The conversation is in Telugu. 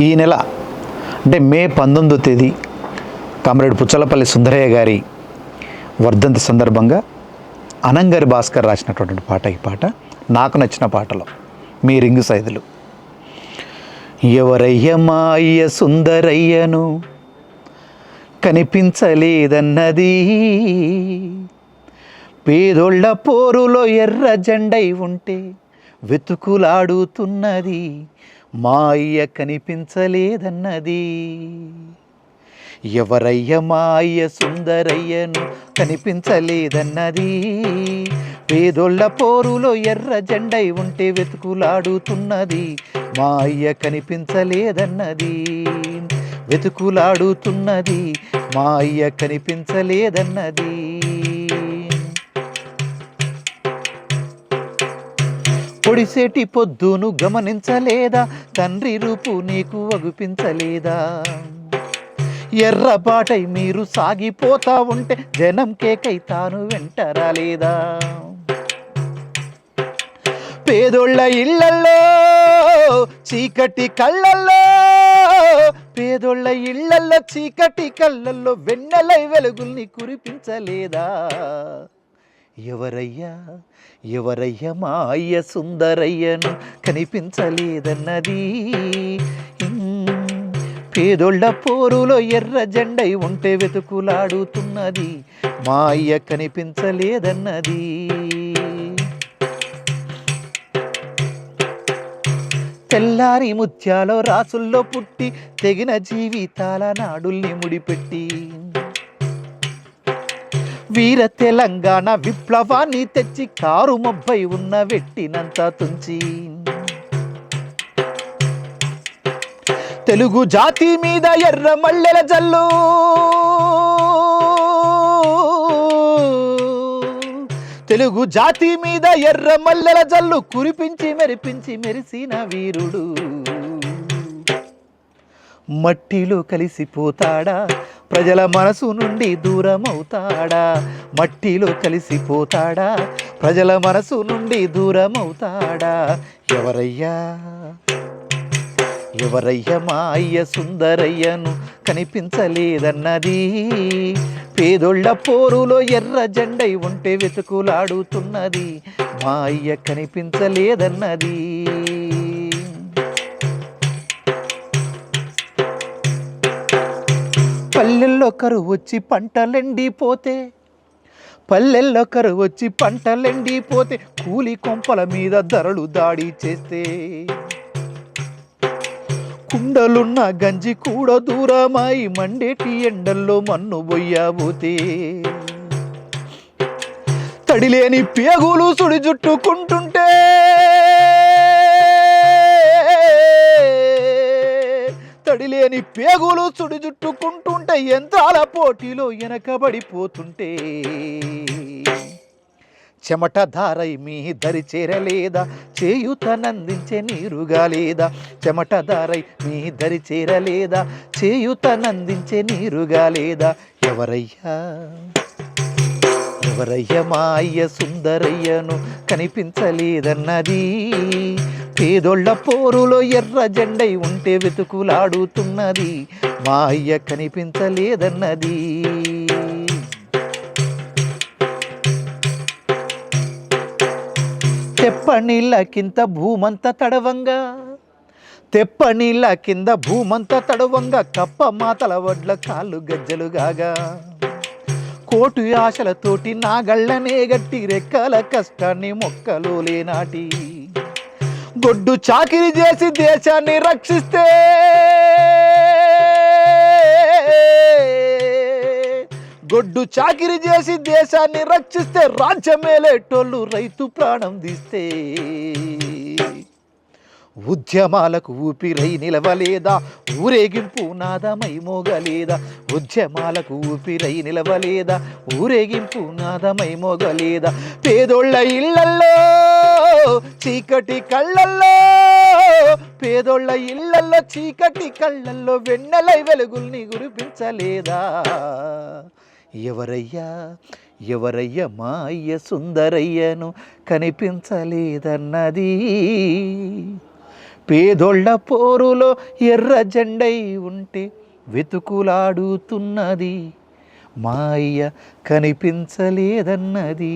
ఈ నెల అంటే మే 19వ తేదీ కామ్రేడ్ పుచ్చలపల్లి సుందరయ్య గారి వర్ధంతి సందర్భంగా అనంగరి భాస్కర్ రాసినటువంటి పాట. ఈ పాట నాకు నచ్చిన పాటలో మీ రింగు సైదులు. ఎవరయ్య మా అయ్య సుందరయ్యను కనిపించలేదన్నది, పేదోళ్ళ పోరులో ఎర్ర జెండై ఉంటే వెతుకులాడుతున్నది, మా అయ్య కనిపించలేదన్నది. ఎవరయ్య మా అయ్య సుందరయ్యను కనిపించలేదన్నది, పేదోళ్ళ పోరులో ఎర్ర జెండై ఉంటే వెతుకులాడుతున్నది, మా అయ్య కనిపించలేదన్నది. వెతుకులాడుతున్నది, మా అయ్య కనిపించలేదన్నది. పొడిసేటి పొద్దును గమనించలేదా, తండ్రి రూపు నీకు అగుపించలేదా, ఎర్రబాటై మీరు సాగిపోతా ఉంటే జనం కేకై తాను వెంటరాలేదా. పేదోళ్ళ ఇళ్లల్లో చీకటి కళ్ళల్లో, పేదోళ్ళ ఇళ్లల్లో చీకటి కళ్ళల్లో వెన్నెలై వెలుగుల్ని కురిపించలేదా. ఎవరయ్యా ఎవరయ్య మా అయ్య సుందరయ్యను కనిపించలేదన్నది, పేదోళ్ళ పోరులో ఎర్ర జెండై ఉంటే వెతుకులాడుతున్నది, మా అయ్య కనిపించలేదన్నది. తెల్లారి ముత్యాలో రాసుల్లో పుట్టి తెగిన జీవితాల నాడుల్ని ముడిపెట్టి వీర తెలంగాణ విప్లవాన్ని తెచ్చి కారు మొబ్బై ఉన్న వెట్టినంత తుంచి తెలుగు జాతి మీద ఎర్ర మల్లెల జల్లు, తెలుగు జాతి మీద ఎర్ర మల్లెల జల్లు కురిపించి మెరిపించి మెరిసిన వీరుడు. మట్టిలో కలిసిపోతాడా, ప్రజల మనసు నుండి దూరం అవుతాడా, మట్టిలో కలిసిపోతాడా, ప్రజల మనసు నుండి దూరం అవుతాడా. ఎవరయ్యా ఎవరయ్య మా అయ్య సుందరయ్యను కనిపించలేదన్నది, పేదోళ్ళ పోరులో ఎర్ర జెండై ఉంటే వెతుకులాడుతున్నది, మా అయ్య కనిపించలేదన్నది. పల్లెల్లో కరువు వచ్చి పంటలెండిపోతే, పల్లెల్లో కరువు వచ్చి పంటలెండిపోతే కూలి కొంపల మీద ధరలు దాడి చేస్తే, కుండలున్న గంజి కూడా దూరమై మండేటి ఎండల్లో మన్ను బొయ్యబోతే, తడిలేని పేగులు సుడి జుట్టుకుంటుంటే, తడిలేని పేగులు సుడి జుట్టుకుంటుంటే యంత్రాల పోటీలో వెనకబడిపోతుంటే, చెమట ధారై మీ దరి చేరలేదా, చేయుతనందించే నీరుగా లేదా, చెమట ధారై మీ దరి చేరలేదా, చేయుతనందించే నీరుగా లేదా. ఎవరయ్యా ఎవరయ్య మా అయ్య సుందరయ్యను కనిపించలేదన్నది, పేదోళ్ళ పోరులో ఎర్ర జెండై ఉంటే వెతుకులాడుతున్నది, మా అయ్య కనిపించలేదన్నది. తెప్పనీళ్ళ కింద భూమంత తడవంగా, తెప్పనీళ్ళ కింద భూమంత తడవంగా కప్ప మాతల వడ్ల కాళ్ళు గజ్జలుగాగా, కోటు ఆశలతోటి నాగళ్ళనే గట్టి రెక్కల కష్టాన్ని మొక్కలోలే నాటి, గొడ్డు చాకిరి చేసి దేశాన్ని రక్షిస్తే, గొడ్డు చాకిరి చేసి దేశాన్ని రక్షిస్తే రాజ్యమేలేటోళ్ళు రైతు ప్రాణం తీస్తే, ఉద్యమాలకు ఊపిరై నిలవలేదా, ఊరేగింపు నాదమై మోగలేదా, ఉద్యమాలకు ఊపిరై నిలవలేదా, ఊరేగింపు నాదమై మోగలేదా. పేదోళ్ళ ఇళ్లల్లో చీకటి కళ్ళల్లో, పేదోళ్ళ ఇళ్లల్లో చీకటి కళ్ళల్లో వెన్నెలై వెలుగుల్ని కురిపించలేదా. ఎవరయ్యా ఎవరయ్య మా అయ్య సుందరయ్యను కనిపించలేదన్నది, పేదోళ్ళ పోరులో ఎర్ర జెండై ఉంటే వెతుకులాడుతున్నది, మా అయ్య కనిపించలేదన్నది.